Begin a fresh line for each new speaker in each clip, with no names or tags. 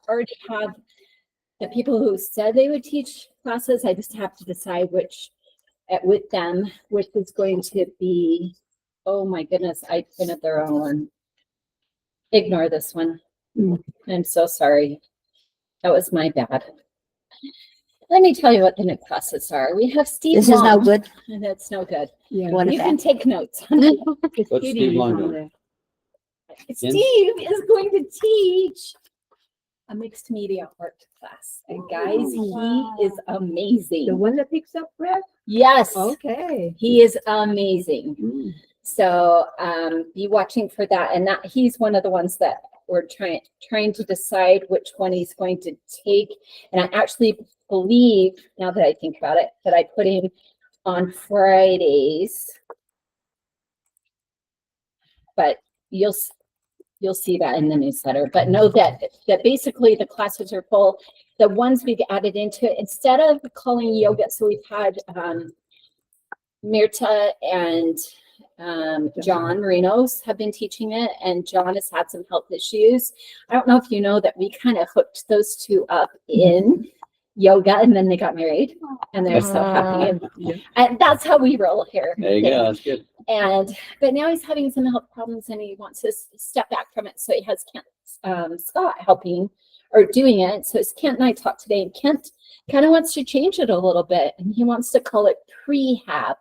already have the people who said they would teach classes. I just have to decide which with them, which is going to be, oh my goodness, I printed the wrong one. Ignore this one. I'm so sorry. That was my bad. Let me tell you what the new classes are. We have Steve
This is no
Long.
good.
And that's no good.
Yeah.
What
You
if
can
that?
take notes.
What's Steve Long doing?
Steve is going to teach a mixed media art class. And guys, he is
The
amazing.
one that picks up breath?
Yes,
Okay.
he is amazing. So be watching for that. And that he's one of the ones that we're trying to decide which one he's going to take. And I actually believe, now that I think about it, that I put him on Fridays. But you'll see that in the newsletter. But know that basically the classes are full. The ones we've added into it, instead of calling yoga, so we've had Mirta and John Marinos have been teaching it, and John has had some health issues. I don't know if you know that we kind of hooked those two up in yoga, and then they got married, and they're so happy. And that's how we roll here.
There you go. That's good.
But now he's having some health problems, and he wants to step back from it. So he has Kent Scott helping or doing it. So it's Kent and I talked today, and Kent kind of wants to change it a little bit, and he wants to call it prehab,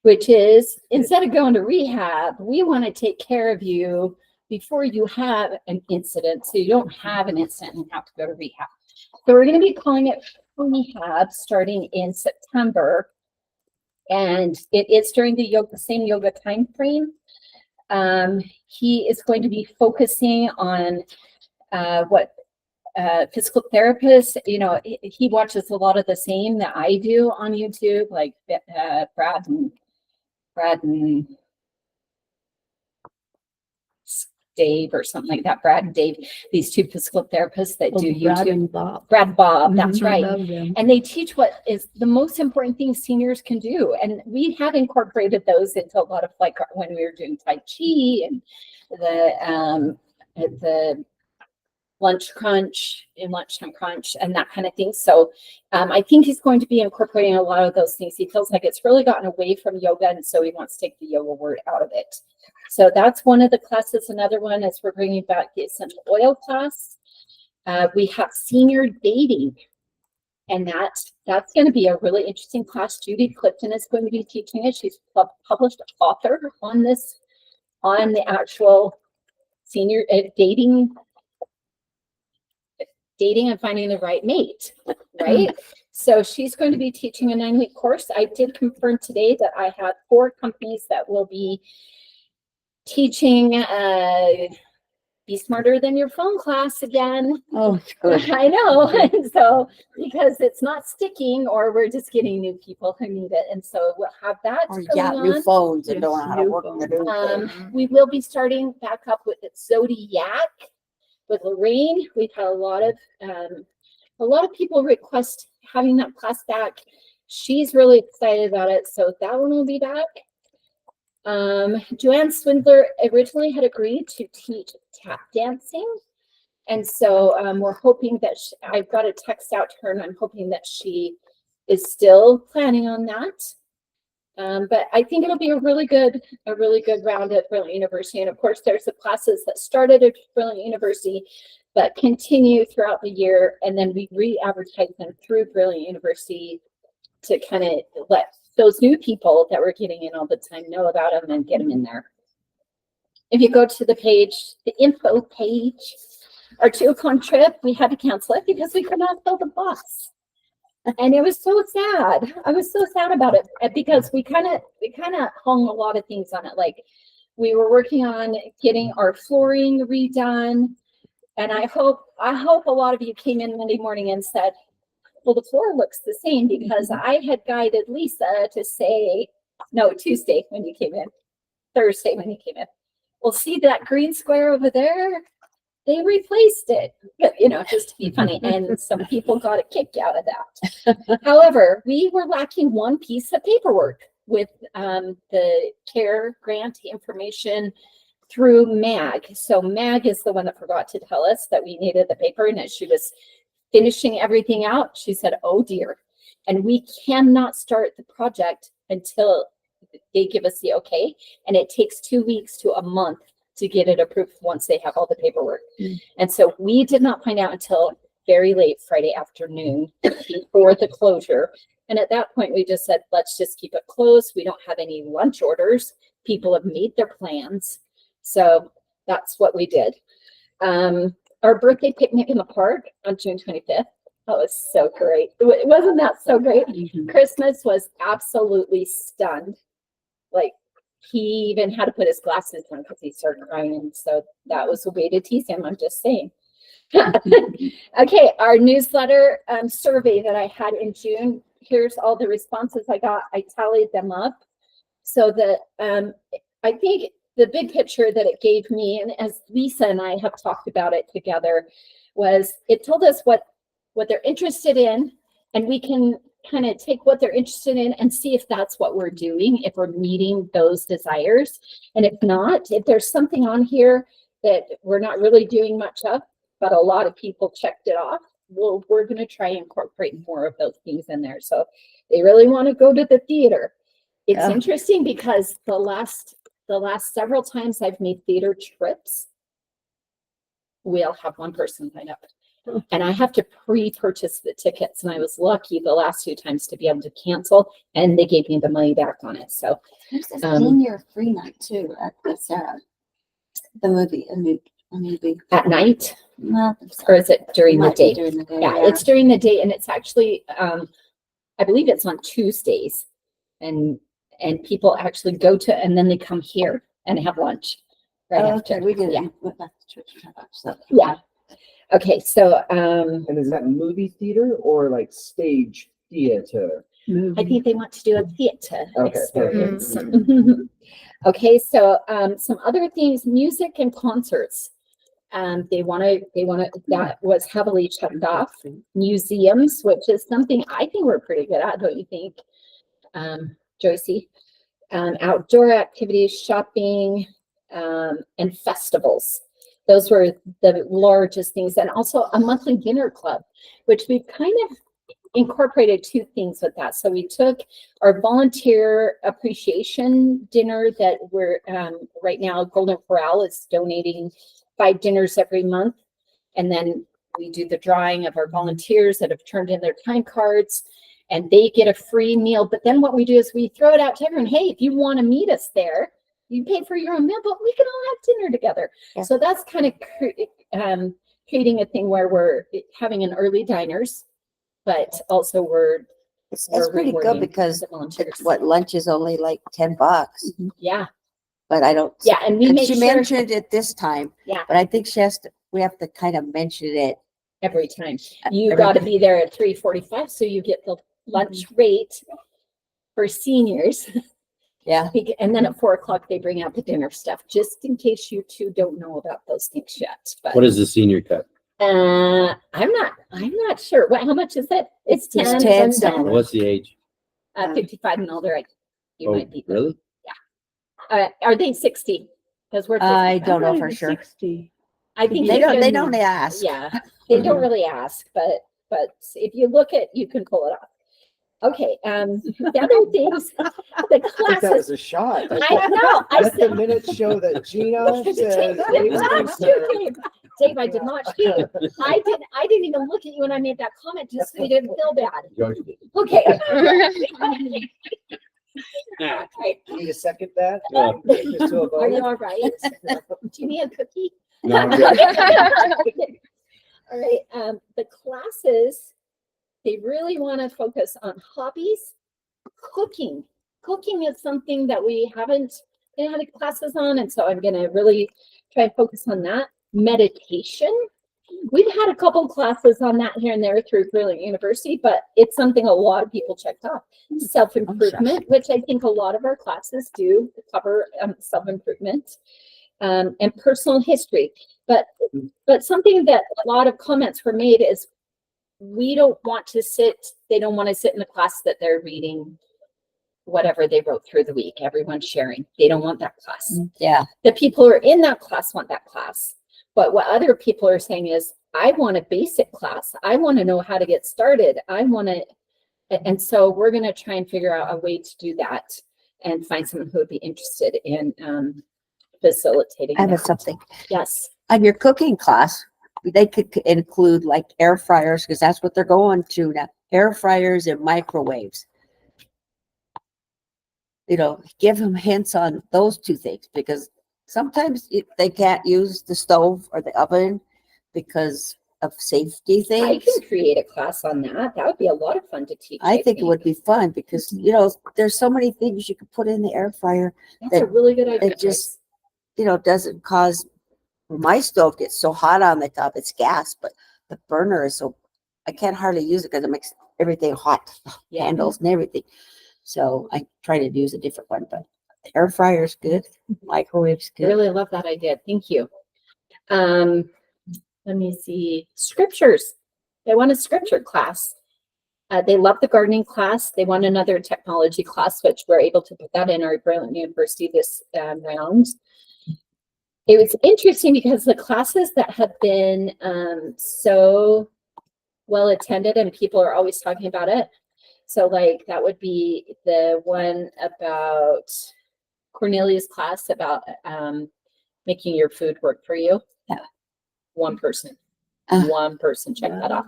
which is instead of going to rehab, we want to take care of you before you have an incident, so you don't have an incident and have to go to rehab. So we're going to be calling it prehab starting in September. And it is during the same yoga time frame. He is going to be focusing on what physical therapists, he watches a lot of the same that I do on YouTube, like Brad and Dave or something like that. Brad and Dave, these two physical therapists that do
Brad
YouTube.
and Bob.
Brad and Bob, that's right.
Love them.
And they teach what is the most important thing seniors can do. And we have incorporated those into a lot of, like, when we were doing Tai Chi and the lunchtime crunch and that kind of thing. So I think he's going to be incorporating a lot of those things. He feels like it's really gotten away from yoga, and so he wants to take the yoga word out of it. So that's one of the classes. Another one is we're bringing back the essential oil class. We have senior dating, and that's going to be a really interesting class. Judy Clifton is going to be teaching it. She's a published author on the actual senior dating and finding the right mate, right? So she's going to be teaching a 9-week course. I did confirm today that I have 4 companies that will be teaching Be Smarter Than Your Phone class again.
Oh, good.
I know. And so because it's not sticking, or we're just getting new people who need it. And so we'll have that
Or
going
new
on.
phones and
Yes,
don't know how to
new
work
phones.
the new
We will be starting back up with Zodiac with Lorraine. We've had a lot of people request having that class back. She's really excited about it, so that one will be back. Joanne Swindler originally had agreed to teach tap dancing, and so we're hoping that I've got a text out to her, and I'm hoping that she is still planning on that. But I think it'll be a really good round at Brilliant University. And of course, there's the classes that started at Brilliant University, but continue throughout the year. And then we re-advertise them through Brilliant University to kind of let those new people that we're getting in all the time know about them and get them in there. If you go to the page, the info page, our TuaCon trip, we had to cancel it because we could not fill the bus. And it was so sad. I was so sad about it because we kind of hung a lot of things on it. Like, we were working on getting our flooring redone. And I hope a lot of you came in Monday morning and said, well, the floor looks the same, because I had guided Lisa to say, no, Tuesday when you came in, Thursday when you came in. Well, see that green square over there? They replaced it, but, just to be funny. And some people got a kick out of that. However, we were lacking one piece of paperwork with the CARE grant information through MAG. So MAG is the one that forgot to tell us that we needed the paper, and as she was finishing everything out, she said, oh dear. And we cannot start the project until they give us the okay. And it takes 2 weeks to a month to get it approved once they have all the paperwork. And so we did not find out until very late Friday afternoon before the closure. And at that point, we just said, let's just keep it closed. We don't have any lunch orders. People have made their plans. So that's what we did. Our birthday picnic in the park on June 25th. That was so great. Wasn't that so great? Christmas was absolutely stunned. Like, he even had to put his glasses on because he started crying. And so that was a way to tease him. I'm just saying. Okay, our newsletter survey that I had in June. Here's all the responses I got. I tallied them up. So I think the big picture that it gave me, and as Lisa and I have talked about it together, was it told us what they're interested in, and we can kind of take what they're interested in and see if that's what we're doing, if we're meeting those desires. And if not, if there's something on here that we're not really doing much of, but a lot of people checked it off, well, we're going to try and incorporate more of those things in there. So they really want to go to the theater. It's interesting because the last several times I've made theater trips, we'll have one person sign up. And I have to pre-purchase the tickets. And I was lucky the last 2 times to be able to cancel, and they gave me the money back on it. So
there's a senior free night too at the Sarah. The movie, a movie.
At night?
No,
Or is it during the day?
During the day.
Yeah, it's during the day, and it's actually I believe it's on Tuesdays. And people actually go to, and then they come here and have lunch right after.
Okay, we did.
Yeah.
We went back to church. So.
Yeah. Okay, so
And is that movie theater or like stage theater?
I think they want to do a theater
Okay,
experience. Okay, so some other things, music and concerts. They want to, that was heavily checked off. Museums, which is something I think we're pretty good at, don't you think, Joycey? Outdoor activities, shopping, and festivals. Those were the largest things. And also a monthly dinner club, which we've kind of incorporated 2 things with that. So we took our volunteer appreciation dinner that we're right now, Golden Corral is donating 5 dinners every month. And then we do the drawing of our volunteers that have turned in their time cards, and they get a free meal. But then what we do is we throw it out to everyone. Hey, if you want to meet us there, you pay for your own meal, but we can all have dinner together.
Yeah.
So that's kind of creating a thing where we're having an early diners, but also
It's
we're
pretty good
rewarding
because
the volunteers.
what lunch is only like $10,
Yeah,
but I don't.
yeah, and we
And
make
she
sure
mentioned it this time.
Yeah.
But I think we have to kind of mention it.
every time. You
Every
got to
time.
be there at 3:45, so you get the lunch rate for seniors.
Yeah.
And then at 4:00 they bring out the dinner stuff, just in case you 2 don't know about those things yet. But
What is the senior cut?
I'm not sure. How much is it? It's
It's
10.
$10.
What's the age?
55 and older. You
Oh,
might be.
really?
Are they 60? Because we're.
I
55.
don't know for sure.
I think
They
you
don't. They
can-
don't ask.
Yeah, they don't really ask, but if you look at, you can pull it off. Okay, the other things, the
I think that
classes.
was a shot.
I know, I
Let the
said.
minutes show that Gina says.
Dave, not you, Dave. Dave, I did not cheat. I didn't even look at you when I made that comment, just so you didn't feel bad.
George did.
Okay. Okay.
Need to second that?
Yeah.
Just to a
Are you
vote?
all right? Do you need a cookie?
No, I'm good.
All right, the classes, they really want to focus on hobbies. Cooking. Cooking is something that we haven't had classes on, and so I'm gonna really try and focus on that. Meditation. We've had a couple classes on that here and there through Brilliant University, but it's something a lot of people checked off. Self-improvement, which I think a lot of our classes do cover self-improvement, and personal history. But something that a lot of comments were made is they don't want to sit in the class that they're reading whatever they wrote through the week. Everyone's sharing. They don't want that class.
Yeah.
The people who are in that class want that class. But what other people are saying is, I want a basic class. I want to know how to get started. I want to, and so we're going to try and figure out a way to do that and find someone who would be interested in facilitating.
I have
that.
something.
Yes.
On your cooking class, they could include like air fryers, because that's what they're going to now. Air fryers and microwaves. You know, give them hints on those two things, because sometimes they can't use the stove or the oven because of safety
I
things.
can create a class on that. That would be a lot of fun to teach.
I think it would be fun because, you know, there's so many things you could put in the air fryer.
That's a really good idea.
It just, you know, doesn't cause, well, my stove gets so hot on the top, it's gas, but the burner is so, I can't hardly use it because it makes everything hot,
Yeah.
handles and everything. So I try to use a different one, but the air fryer is good, microwave's
I
good.
really love that idea. Thank you. Let me see. Scriptures. They want a scripture class. They love the gardening class. They want another technology class, which we're able to put that in our Brilliant University this round. It was interesting because the classes that have been so well attended and people are always talking about it. So like that would be the one about Cornelia's class about making your food work for you.
Yeah.
One person.
Uh.
One person. Check that off.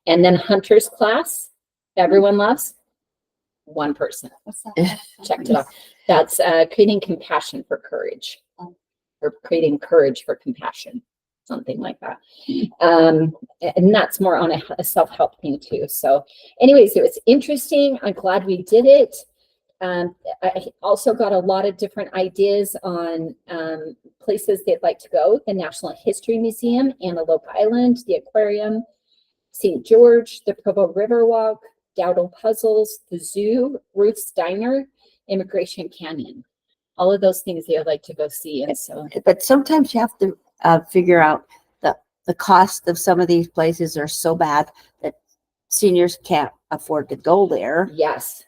And then Hunter's class, everyone loves. One person.
What's that?
Checked it off. That's creating compassion for courage.
Oh.
Or creating courage for compassion. Something like that. And that's more on a self-help thing too. So anyways, it was interesting. I'm glad we did it. I also got a lot of different ideas on places they'd like to go. The National History Museum, Antelope Island, the aquarium, St. George, the Provo Riverwalk, Dowdle Puzzles, the zoo, Ruth's Diner, Immigration Canyon. All of those things they would like to go see. And so
But sometimes you have to figure out the cost of some of these places are so bad that seniors can't afford to go there.
yes,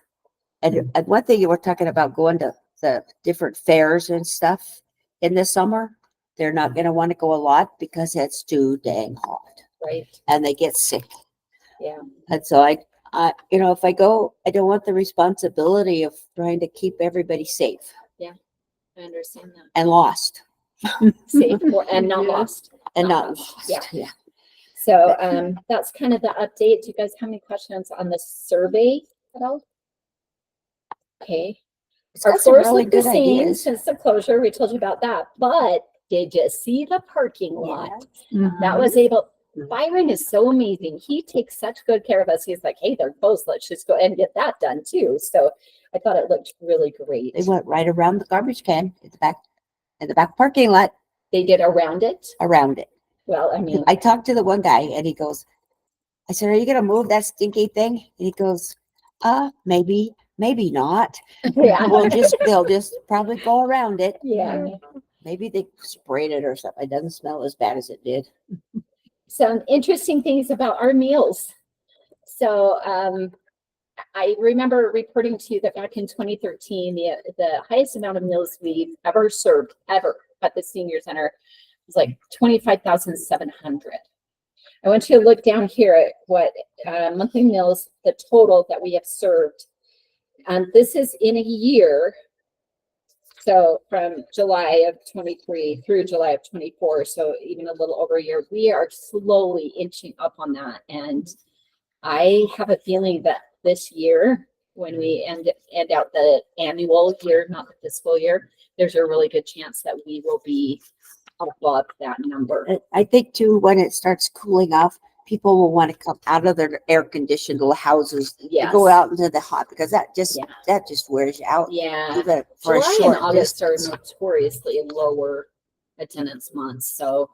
And one thing you were talking about going to the different fairs and stuff in the summer, they're not going to want to go a lot because it's too dang hot
right.
and they get sick.
Yeah.
And so I, you know, if I go, I don't want the responsibility of trying to keep everybody safe
I understand that.
and lost
Safe and not lost.
and
Not
not
lost,
lost.
yeah.
Yeah.
So that's kind of the update. Do you guys have any questions on the survey at all? Okay.
It's
Our
got some
floors
really
look the
good
same
ideas.
since the closure. We told you about that. But did you see the parking lot? That was able, Byron is so amazing. He takes such good care of us. He's like, hey, they're closed. Let's just go and get that done too. So I thought it looked really great.
They went right around the garbage can in the back parking lot
They did around it.
around it.
Well, I mean,
I talked to the one guy and he goes, I said, are you going to move that stinky thing? And he goes, maybe not.
yeah.
They'll just probably go around it.
Yeah.
Maybe they sprayed it or something. It doesn't smell as bad as it did.
Some interesting things about our meals. So I remember reporting to you that back in 2013, the highest amount of meals we've ever served ever at the senior center was like 25,700. I want you to look down here at what monthly meals, the total that we have served. This is in a year. So from July of 23 through July of 24, so even a little over a year, we are slowly inching up on that. And I have a feeling that this year, when we end out the annual year, not the fiscal year, there's a really good chance that we will be above that number.
I think too, when it starts cooling off, people will want to come out of their air conditioned little houses and
Yes.
go out into the hot because that just
Yeah.
wears you out.
Yeah.
Even for a
July and
short
August
distance.
are notoriously lower attendance months. So,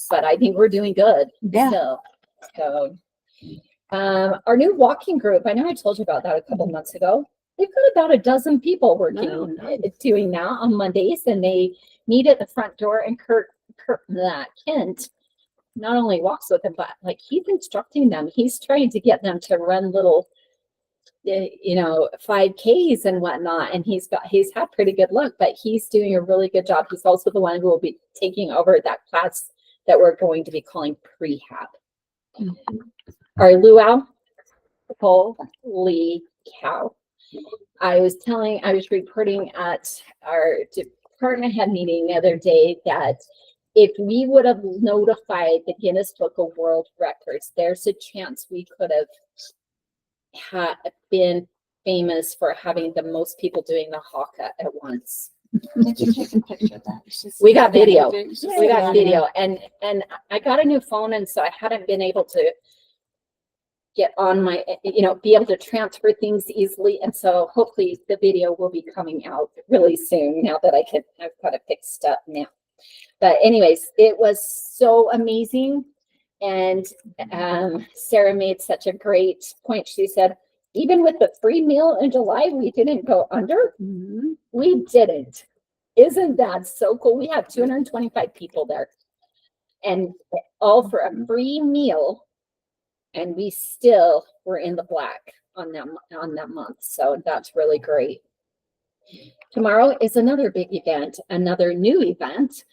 but I think we're doing good.
Yeah.
So, our new walking group, I know I told you about that a couple months ago. They've got about a dozen people working doing that on Mondays, and they meet at the front door. And Kent not only walks with them, but like he's instructing them. He's trying to get them to run little 5Ks and whatnot. And he's had pretty good luck, but he's doing a really good job. He's also the one who will be taking over that class that we're going to be calling prehab. Our luau, holy cow. I was reporting at our department head meeting the other day that if we would have notified the Guinness Book of World Records, there's a chance we could have been famous for having the most people doing the haka at once.
Did you take a picture of that?
We got video. We got
Yeah.
video, and I got a new phone, and so I hadn't been able to get on my, be able to transfer things easily. And so hopefully the video will be coming out really soon now that I've got it fixed up now. But anyways, it was so amazing. And Sarah made such a great point. She said, even with the free meal in July, we didn't go under.
Mhm.
We didn't. Isn't that so cool? We had 225 people there, and all for a free meal, and we still were in the black on that month. So that's really great. Tomorrow is another big event, another new event.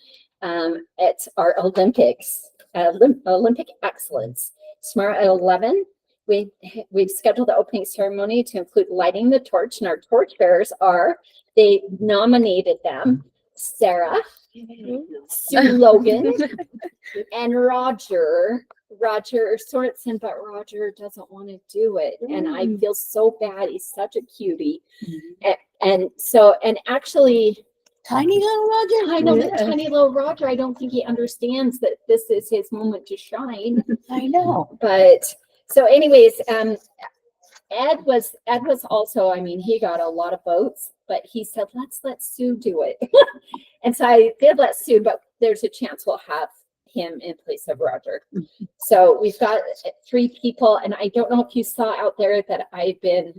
It's our Olympics, Olympic Excellence. Tomorrow at 11, we've scheduled the opening ceremony to include lighting the torch, and our torch bearers they nominated them, Sarah, Sue Logan, and Roger Sorensen, but Roger doesn't want to do it. And I feel so bad. He's such a cutie. And actually,
Tiny little Roger.
I know that tiny little Roger, I don't think he understands that this is his moment to shine.
I know.
But so anyways, Ed was also, he got a lot of votes, but he said, let's let Sue do it. And so I did let Sue, but there's a chance we'll have him in place of Roger. So we've got 3 people, and I don't know if you saw out there that I've been,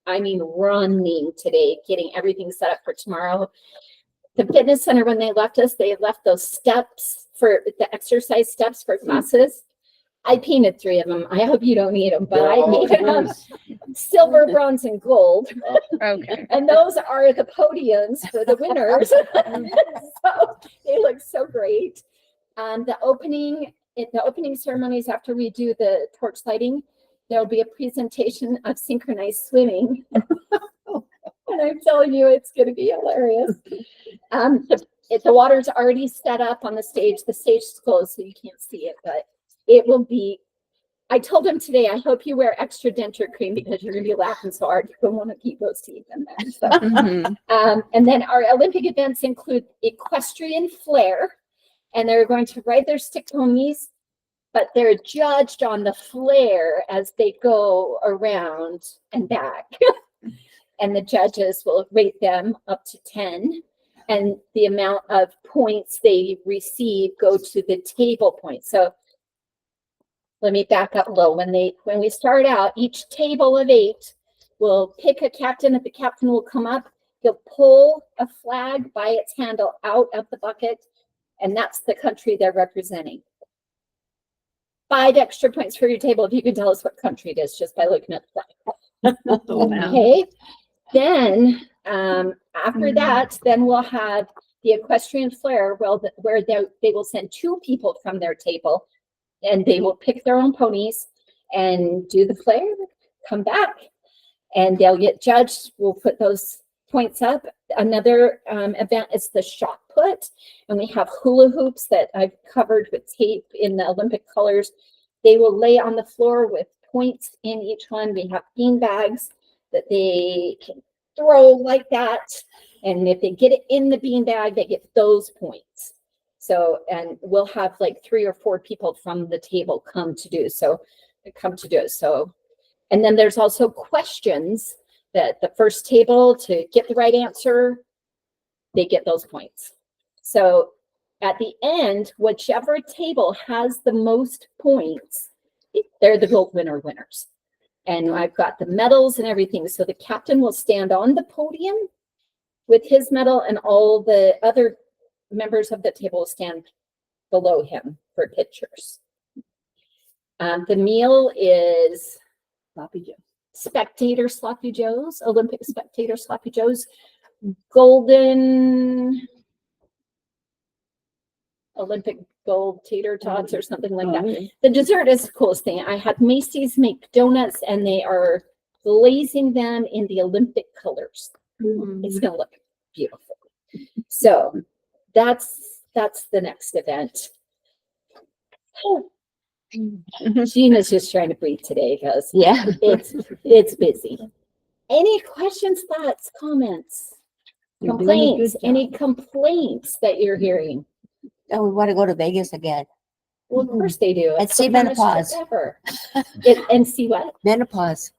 running today, getting everything set up for tomorrow. The fitness center, when they left those steps for the exercise steps for classes. I painted 3 of them. I hope you don't need them, but I painted them silver, bronze, and gold.
Okay.
And those are the podiums for the winners. So they look so great. The opening ceremonies, after we do the torch lighting, there'll be a presentation of synchronized swimming. And I'm telling you, it's going to be hilarious. The water's already set up on the stage. The stage is closed, so you can't see it, but it will be. I told him today, I hope you wear extra denture cream because you're going to be laughing so hard. You don't want to keep those teeth in there. So.
Mhm.
And then our Olympic events include equestrian flair, and they're going to ride their stick ponies, but they're judged on the flair as they go around and back. And the judges will rate them up to 10. And the amount of points they receive go to the table points. So let me back up a little. When we start out, each table of 8 will pick a captain, and the captain will come up. He'll pull a flag by its handle out of the bucket, and that's the country they're representing. 5 extra points for your table if you can tell us what country it is just by looking at the flag. Okay. Then after that, then we'll have the equestrian flair, where they will send 2 people from their table, and they will pick their own ponies and do the flair, come back, and they'll get judged. We'll put those points up. Another event is the shot put, and we have hula hoops that I've covered with tape in the Olympic colors. They will lay on the floor with points in each one. We have bean bags that they can throw like that. And if they get it in the bean bag, they get those points. So, and we'll have like 3 or 4 people from the table come to do it. So, and then there's also questions that the first table to get the right answer, they get those points. So at the end, whichever table has the most points, they're the gold winners. And I've got the medals and everything. So the captain will stand on the podium with his medal, and all the other members of the table will stand below him for pictures. The meal is
Sloppy Joe.
spectator sloppy joes, Olympic spectator sloppy joes, golden Olympic gold tater tots or something like that. The dessert is the coolest thing. I had Macy's make donuts and they are glazing them in the Olympic colors. It's gonna look beautiful. So that's the next event. Gina's just trying to breathe today because
Yeah.
it's busy. Any questions, thoughts, comments,
You're doing a good
complaints?
job.
Any complaints that you're hearing?
Oh, we want to go to Vegas again.
Well, of course they do.
And
It's
see
the funnest trip
menopause.
ever. And see what?
Menopause.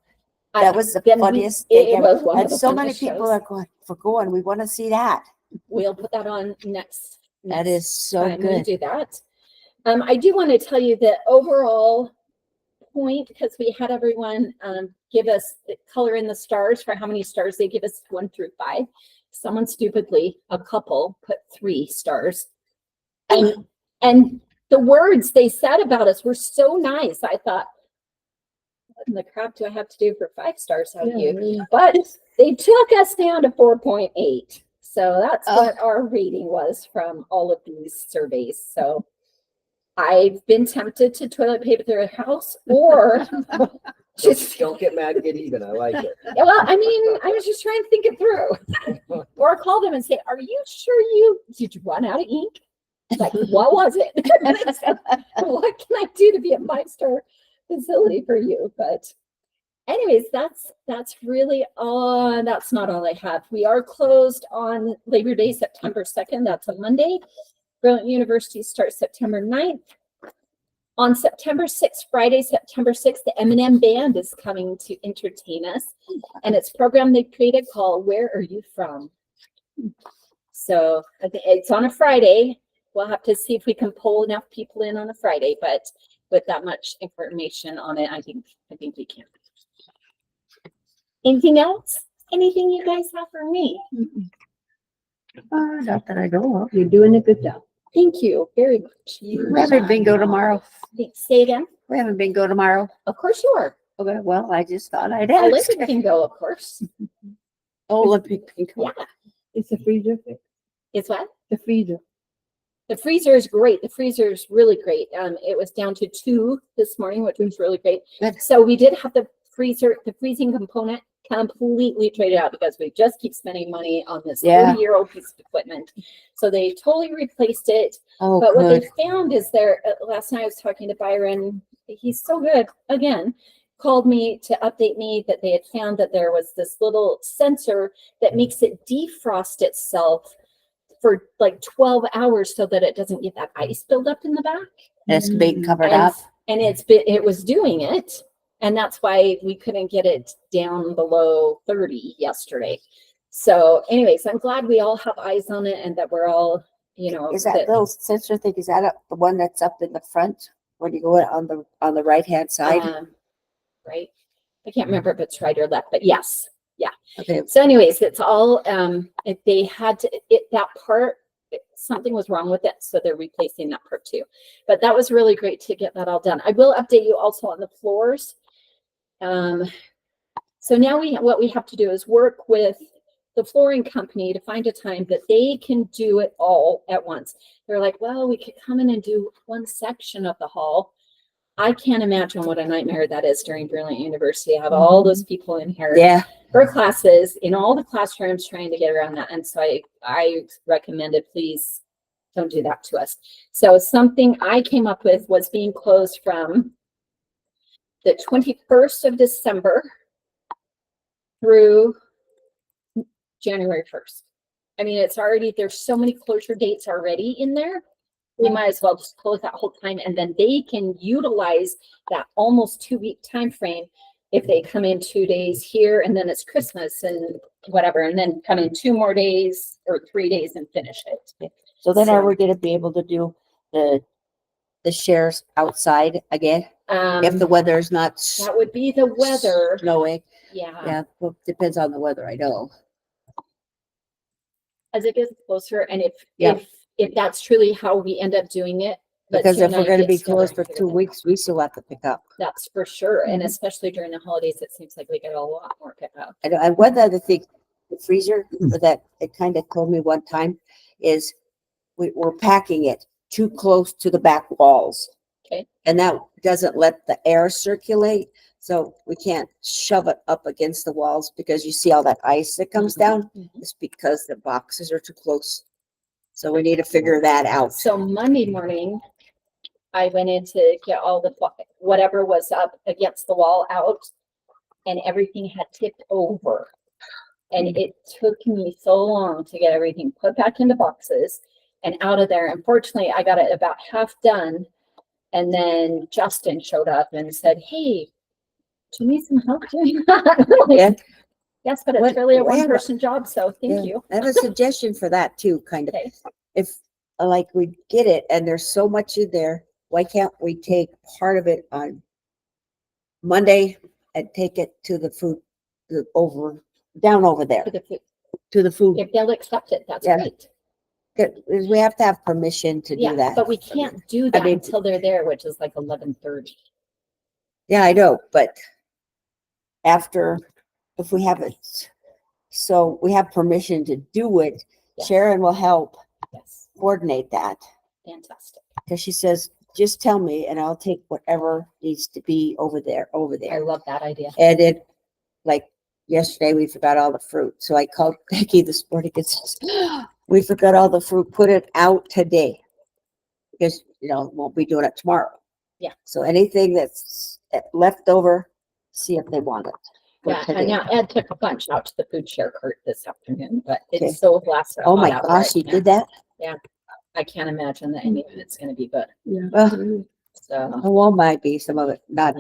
I-
That was the
then we-
funniest
it
thing.
was one of
And
the
so many
funnest
people
shows.
are going. We want to see that.
We'll put that on next.
That is so
time we
good.
do that. I do want to tell you the overall point, because we had everyone give us the color in the stars for how many stars they give us 1 through 5. Someone stupidly, a couple, put 3 stars. And the words they said about us were so nice. I thought, what in the crap do I have to do for 5 stars out of you? But they took us down to 4.8. So that's what our rating was from all of these surveys. So I've been tempted to toilet paper their house or just,
Don't get mad, get even. I like it.
well, I mean, I was just trying to think it through. Or call them and say, are you sure did you run out of ink? Like, what was it? What can I do to be a 5-star facility for you? But anyways, that's really all. That's not all I have. We are closed on Labor Day, September 2nd. That's a Monday. Brilliant University starts September 9th. On September 6th, Friday, September 6th, the M&M Band is coming to entertain us. And it's a program they created called Where Are You From? So I think it's on a Friday. We'll have to see if we can pull enough people in on a Friday, but with that much information on it, I think we can. Anything else? Anything you guys have for me?
Not that I know of.
You're doing a good job.
Thank you very much.
We having bingo tomorrow.
Say again.
We having bingo tomorrow.
Of course you are.
Okay, well, I just thought I'd ask.
Olympic bingo, of course.
Olympic bingo.
Yeah.
It's a freezer.
It's what?
The freezer.
The freezer is great. The freezer is really great. It was down to 2 this morning, which was really great.
Good.
So we did have the freezing component completely traded out because we just keep spending money on this
Yeah.
30-year-old piece of equipment. So they totally replaced it.
Oh,
But what
good.
they found is last night I was talking to Byron. He's so good. Again, called me to update me that they had found that there was this little sensor that makes it defrost itself for like 12 hours so that it doesn't get that ice buildup in the back.
It's being covered
And-
up.
And it was doing it. And that's why we couldn't get it down below 30 yesterday. So anyways, I'm glad we all have eyes on it and that we're all,
Is that little sensor thing, is that the one that's up in the front when you go on the right-hand side?
right? I can't remember if it's right or left, but yes.
Okay,
So anyways, it's all, if they had that part, something was wrong with it. So they're replacing that part too. But that was really great to get that all done. I will update you also on the floors. So now what we have to do is work with the flooring company to find a time that they can do it all at once. They're like, well, we could come in and do one section of the hall. I can't imagine what a nightmare that is during Brilliant University. I have all those people in here
yeah,
for classes in all the classrooms trying to get around that. And so I recommended, please don't do that to us. So something I came up with was being closed from the 21st of December through January 1st. I mean, there's so many closure dates already in there. We might as well just close that whole time and then they can utilize that almost 2-week time frame if they come in 2 days here and then it's Christmas and whatever, and then come in 2 more days or 3 days and finish it.
so then are
So-
we gonna be able to do the shares outside again? If the weather's not
That would be the weather.
snowing?
Yeah.
Yeah, well, depends on the weather, I know.
As it gets closer and
Yeah.
if that's truly how we end up doing it, But
Because
Sue
if
and
we're
I
gonna
get
be
together
closed
and
for
figure
2
that
weeks, we still have to pick up.
That's for sure. And
Mhm.
especially during the holidays, it seems like we get a lot more pickup.
And one other thing, the freezer that it kind of told me one time is we're packing it too close to the back walls.
Okay.
And that doesn't let the air circulate. So we can't shove it up against the walls because you see all that ice that comes down. It's because the boxes are too close. So we need to figure that out.
So Monday morning, I went in to get all the, whatever was up against the wall out, and everything had tipped over. And it took me so long to get everything put back into boxes and out of there. Unfortunately, I got it about half done. And then Justin showed up and said, "Hey, do you need some help doing that?" Like,
Yeah.
yes, but it's
What-
really a
we have a-
one-person job, so
Yeah.
thank you.
I have a suggestion for that too, kind of.
Okay.
If like we get it and there's so much in there, why can't we take part of it on Monday and take it to the food, down over there,
For the food.
to the food?
If they'll accept it, that's
Yeah.
great.
We have to have permission to do
Yeah,
that.
but we can't do that
mean-
until they're there, which is like 11:30.
Yeah, I know, but after, if we have it, so we have permission to do it,
Yes.
Sharon will help
Yes,
coordinate that.
fantastic.
Because she says, just tell me and I'll take whatever needs to be over there.
I love that idea.
And it, like yesterday, we forgot all the fruit. So I called Becky this morning and says, we forgot all the fruit, put it out today. Because, won't be doing it tomorrow.
Yeah.
So anything that's left over, see if they want it. for
Yeah, and
today.
now Ed took a bunch out to the food share cart this afternoon, but
Okay.
it's so blasted.
Oh my
hot out there,
gosh, you did that?
I can't imagine that any of it's gonna be good,
Well,
so.
well, might be some of it, not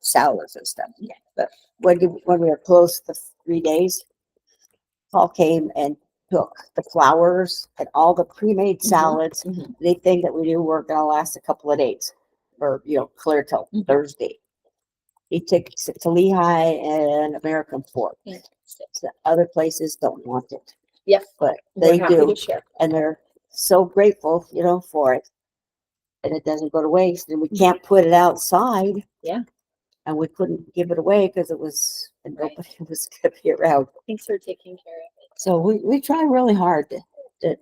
salads and stuff. But when we were closed the 3 days, Paul came and took the flowers and all the pre-made salads.
Mhm.
Anything that we knew were gonna last a couple of days, or clear till
Mhm.
Thursday. He took it to Lehigh and American Fork.
Fantastic.
So other places don't want it,
Yep,
but
we're
they
happy
do,
to share.
and they're so grateful, for it. And it doesn't go to waste, and we can't put it outside.
Yeah.
And we couldn't give it away because it was, and
Right.
nobody was gonna be around.
Thanks for taking care of it.
So we try really hard to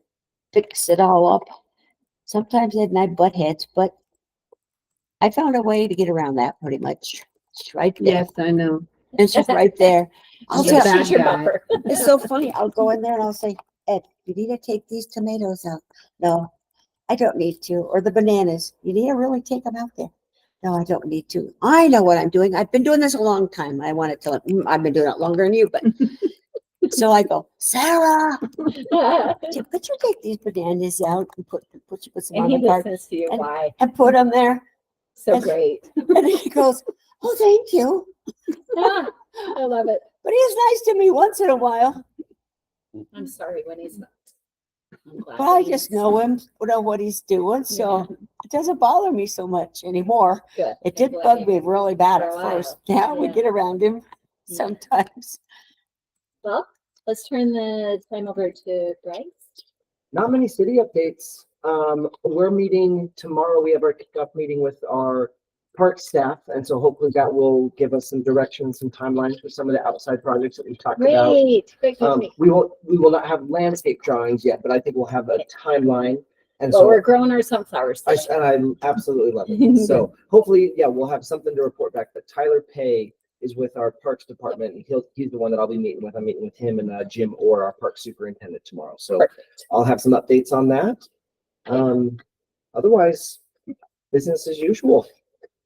fix it all up. Sometimes Ed and I butt heads, but I found a way to get around that pretty much. She's right there.
Yes, I know.
And she's right there. I'll
She's
tell,
bad
She's your
guy.
buffer.
it's so funny. I'll go in there and I'll say, Ed, you need to take these tomatoes out. No, I don't need to. Or the bananas. You need to really take them out there. No, I don't need to. I know what I'm doing. I've been doing this a long time. I want to tell him, I've been doing it longer than you, but so I go, Sarah, could you take these bananas out and put some
And
on
he
the cart
listens to you,
And-
why?
and put them there?
So
and-
great.
And he goes, oh, thank you.
Ah, I love it.
But he's nice to me once in a while.
I'm sorry when he's not. I'm glad
But I
that
just
he's-
know him, know what he's doing, so it doesn't bother me so much anymore.
Good.
It did
I'm glad
bug
you-
me really bad
For
at
a while.
first. Now we
Yeah.
get around him
Yeah.
sometimes.
Well, let's turn the time over to Bryce.
Not many city updates. We're meeting tomorrow. We have our kickoff meeting with our park staff. And so hopefully that will give us some direction, some timelines for some of the outside projects that we've talked about.
Great.
We will not have landscape drawings yet, but I think we'll have a timeline. And
Well,
so
we're growing our sunflowers.
and I absolutely love it. So hopefully, yeah, we'll have something to report back. But Tyler Pay is with our parks department. And he's the one that I'll be meeting with. I'm meeting with him and Jim Orr, our park superintendent, tomorrow. So
Perfect.
I'll have some updates on that. Otherwise, business as usual.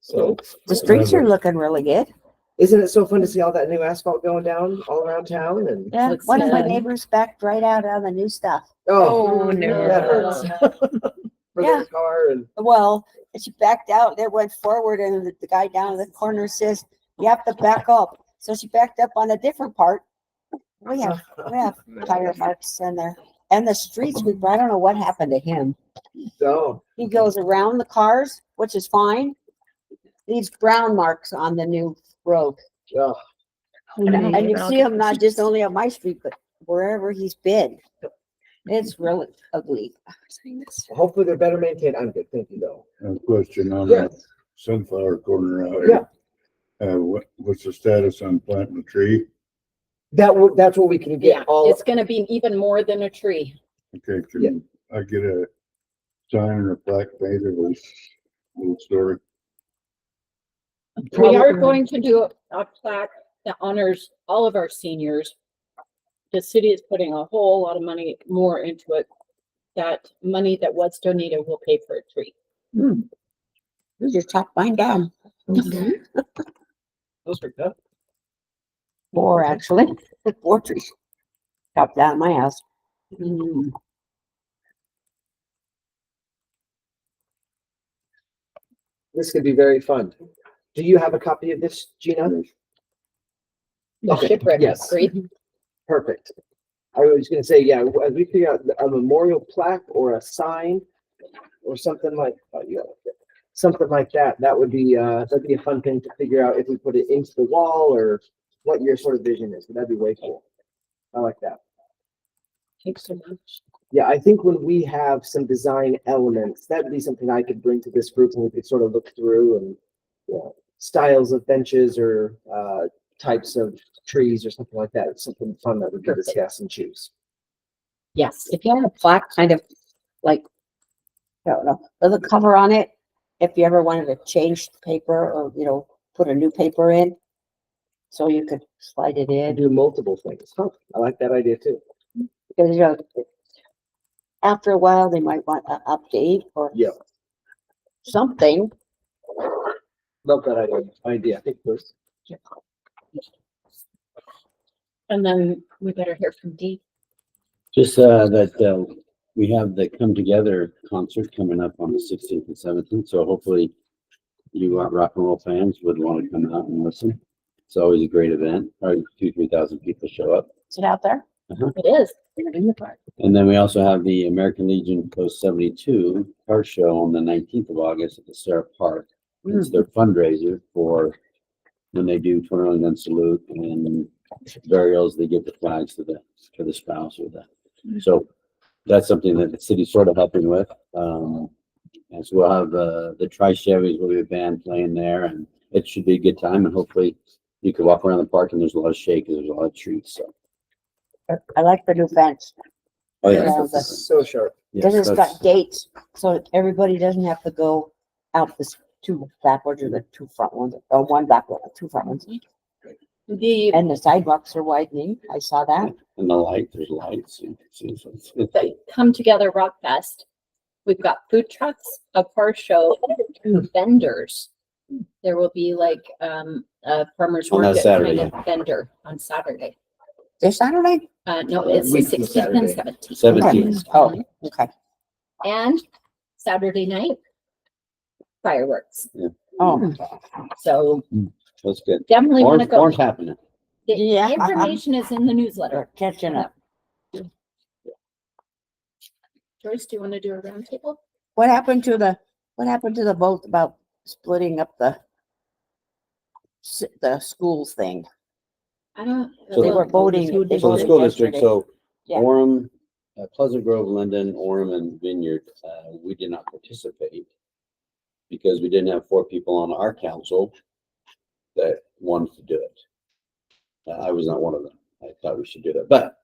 So
The streets are looking really good.
isn't it so fun to see all that new asphalt going down all around town? And
Yeah,
Looks
one of my
good.
neighbors backed right out on the new stuff.
Oh, no.
that hurts. For
Yeah.
their car and
Well, and she backed out, it went forward, and the guy down in the corner says, you have to back up. So she backed up on a different part. We have tire marks in there. And the street sweeper, I don't know what happened to him.
so
He goes around the cars, which is fine. Leaves brown marks on the new road.
oh,
And you see him not just only on my street, but wherever he's been. It's really ugly.
Hopefully they're better maintained. I'm good. Thank you though.
A question on the
Yes.
sunflower corner out
Yeah.
here. What's the status on planting a tree?
That's what we can
Yeah,
get all.
it's gonna be even more than a tree.
Okay,
Yeah.
can I get a sign or a plaque painted or little story?
We are going to do a plaque that honors all of our seniors. The city is putting a whole lot of money more into it. That money that was donated will pay for a tree.
You just chop mine down.
Those are good.
4 actually, 4 trees. Chopped down at my house.
This could be very fun. Do you have a copy of this, Gina?
The
Okay,
shipwreck
yes.
is great.
Perfect. I was gonna say, yeah, as we figure out a memorial plaque or a sign or something like, something like that, that'd be a fun thing to figure out if we put it into the wall or what your sort of vision is. But that'd be way cool. I like that.
Thanks so much.
Yeah, I think when we have some design elements, that'd be something I could bring to this group and we could sort of look through and, you know, styles of benches or types of trees or something like that. It's something fun that we could
Perfect.
discuss and choose.
Yes.
If you have a plaque kind of like, I don't know, with a cover on it, if you ever wanted to change the paper or, put a new paper in, so you could slide it
And
in.
do multiple things. Huh, I like that idea too.
Because, after a while, they might want an update or
Yeah,
something.
love that idea. I think there's
And then we better hear from Dee.
Just that we have the Come Together concert coming up on the 16th and 17th. So hopefully you rock and roll fans would want to come out and listen. It's always a great event. Probably 2,000-3,000 people show up.
Is it out there?
It is. In the park.
And then we also have the American Legion Post 72 car show on the 19th of August at the Sarah Park. It's their fundraiser for when they do 21 gun salute and burials, they give the flags to the spouse or that. So that's something that the city's sort of helping with. And so we'll have the Tri-Chevys will be a band playing there and it should be a good time and hopefully you can walk around the park and there's a lot of shade because there's a lot of trees. So
I like the new fence.
oh
Yeah,
yeah,
that's-
so sharp.
yes,
Because it's
that's-
got gates, so everybody doesn't have to go out the 2 backwards or the 2 front ones, or 1 backward, 2 front ones. And the sidewalks are widening. I saw that.
and the light, there's lights. You can see, so it's-
The Come Together Rock Fest. We've got food trucks, a car show, and vendors. There will be like a farmer's
On that
market
Saturday.
kind of vendor on Saturday.
This Saturday?
No, it's the
Week from
16th and
Saturday.
17th.
17th.
Oh, okay.
And Saturday night, fireworks.
Oh,
So
That's good.
definitely want to
Orange
go.
happening.
The
Yeah.
information is in the newsletter.
you're catching up.
Joyce, do you want to do a roundtable?
What happened to the vote about splitting up the schools thing?
I don't.
So
They were voting.
Who
they
did
So the
voted
school district,
yesterday.
so
Yeah.
Orem, Pleasant Grove, Linden, Orem and Vineyard, we did not participate because we didn't have 4 people on our council that wanted to do it. I was not one of them. I thought we should do that, but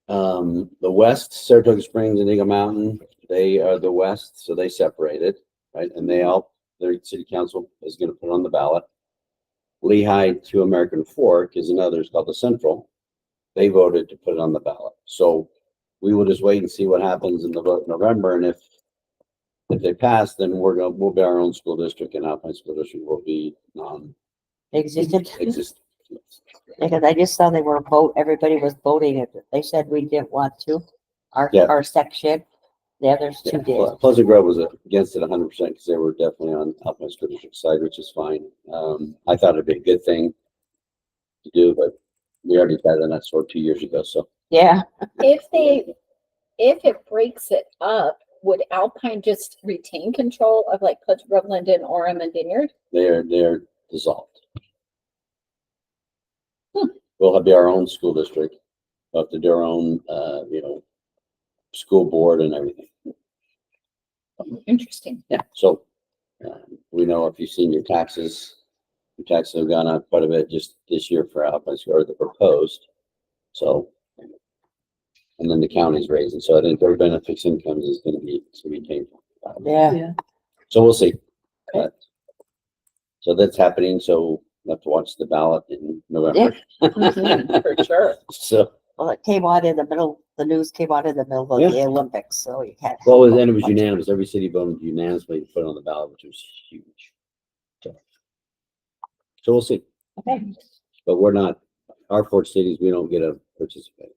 the west, Saratoga Springs and Eagle Mountain, they are the west, so they separated, right? And their city council is gonna put it on the ballot. Lehigh to American Fork is another, it's called the Central. They voted to put it on the ballot. So we will just wait and see what happens in the vote in November. And if they pass, then we'll be our own school district and Alpine School District will be
Existed,
non-existent.
because I just saw everybody was voting it. They said we didn't want to.
Yeah.
Our section, the others 2 did.
Pleasant Grove was against it 100% because they were definitely on Alpine School District side, which is fine. I thought it'd be a good thing to do, but we already had that sort 2 years ago, so.
Yeah,
If it breaks it up, would Alpine just retain control of like Pleasant Grove, Linden, Orem and Vineyard?
They're dissolved. We'll be our own school district. We'll have to do our own, school board and everything.
Interesting.
Yeah, so we know if you've seen your taxes have gone up quite a bit just this year for Alpine, or the proposed. So, and then the county's raising, so I think their benefits incomes is gonna be painful.
Yeah.
So we'll see. So that's happening, so we'll have to watch the ballot in November.
For sure.
So,
Well, it came out in the middle, the news came out in the middle of
Yeah.
the Olympics, so you can't.
well,
help
then it was
but-
unanimous. Every city voted unanimously to put it on the ballot, which was huge. So we'll see.
Okay.
But we're not, our 4 cities, we don't get to participate.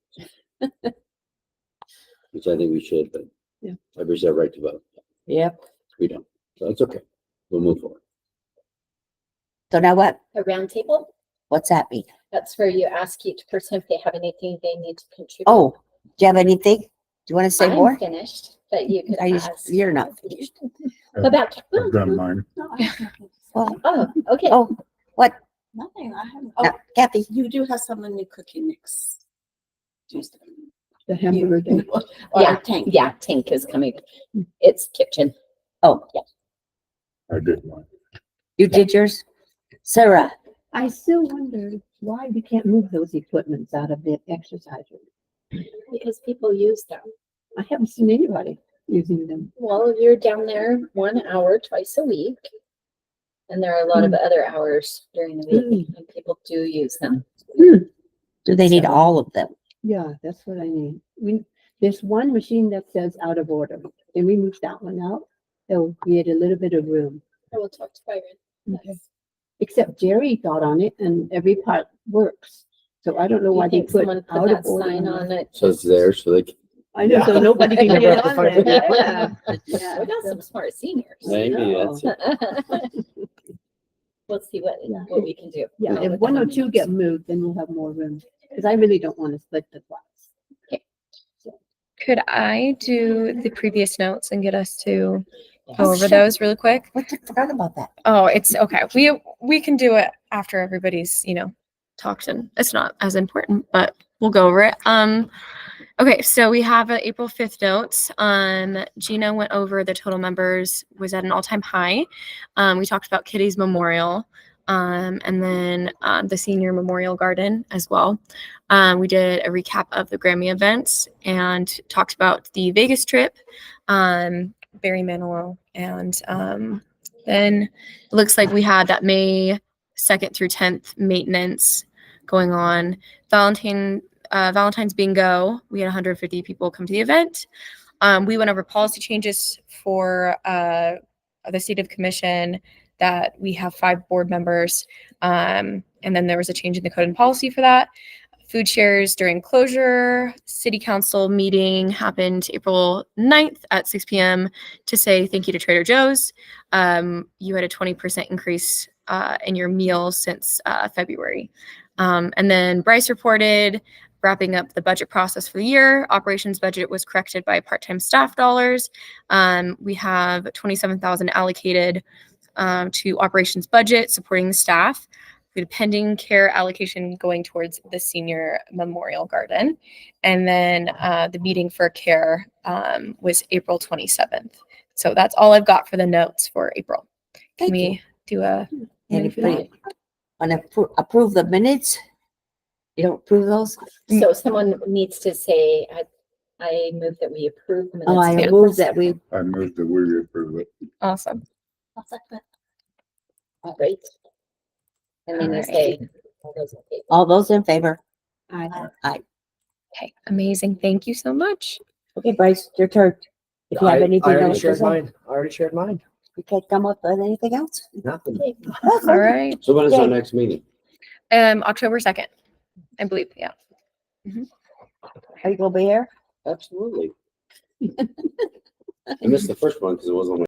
Which I think we should, but
Yeah.
everybody's got a right to vote.
Yep.
We don't. So it's okay. We'll move forward.
So now what?
A round table,
What's that mean?
that's where you ask each person if they have anything they need to contribute.
Oh, do you have anything? Do you want to say
I'm
more?
finished, but you could
Are you,
ask.
you're not.
About,
I've done mine.
No, I haven't.
oh, okay.
Oh, what?
Nothing, I haven't.
No,
Oh,
Kathy,
you do have someone new cooking next Tuesday.
The hamburger day.
Or
Yeah.
Tank.
Yeah, Tank is coming. It's kitchen.
oh,
I did mine.
you did yours? Sarah,
I still wonder why we can't move those equipments out of the exercise room.
Because people use them.
I haven't seen anybody using them.
Well, you're down there 1 hour twice a week. And there are a lot of other hours during the week and people do use them.
do they need
So-
all of them?
Yeah, that's what I need. There's one machine that says out of order. Can we move that one out? That will create a little bit of room.
I will talk to Byron.
Okay. Except Jerry got on it and every part works. So I don't know
You
why they
think
put
someone put
out
that
of order.
sign on it?
So it's there, so they can,
I know, so nobody can
Never
get
have to
on
find
there.
it.
Yeah.
We
Yeah.
got some smart seniors.
maybe that's it.
We'll see what we can do.
Yeah,
With
if
the
one or
money.
two get moved, then we'll have more room. Because I really don't want to split the class.
Could I do the previous notes and get us to
Oh,
go over
sure.
those really quick?
What, I forgot about that.
Oh, it's okay. We can do it after everybody's, talked, and it's not as important, but we'll go over it. Okay, so we have April 5th notes. Gina went over the total members was at an all-time high. We talked about Kitty's Memorial, and then the Senior Memorial Garden as well. We did a recap of the Grammy events and talked about the Vegas trip, Barry Manilow, and then it looks like we had that May 2nd through 10th maintenance going on. Valentine's bingo. We had 150 people come to the event. We went over policy changes for the state of commission, that we have 5 board members. And then there was a change in the code and policy for that. Food shares during closure. City council meeting happened April 9th at 6 p.m. to say thank you to Trader Joe's. You had a 20% increase in your meals since February. And then Bryce reported wrapping up the budget process for the year. Operations budget was corrected by part-time staff dollars. We have 27,000 allocated to operations budget supporting the staff. We had a pending care allocation going towards the Senior Memorial Garden. And then the meeting for care was April 27th. So that's all I've got for the notes for April. Can
Thank you.
we do a minute for
Anybody want to approve the minutes? You don't approve those?
So someone needs to say, I move that we approve the minutes.
Oh, I
of
move
April
that we,
I moved that we approve it.
Awesome.
I'll second.
Great. And then you
Alright.
say. all those in favor.
all those in favor?
Okay, amazing. Thank you so much.
Okay, Bryce, your turn. If you have
I
anything
already
else to
shared
say,
mine. I already shared mine.
you can't come up with anything else?
Nothing.
All right.
So when is our
Yay.
next meeting?
October 2nd, I believe. Yeah.
Are you gonna be here?
Absolutely. I missed the first one because it wasn't on my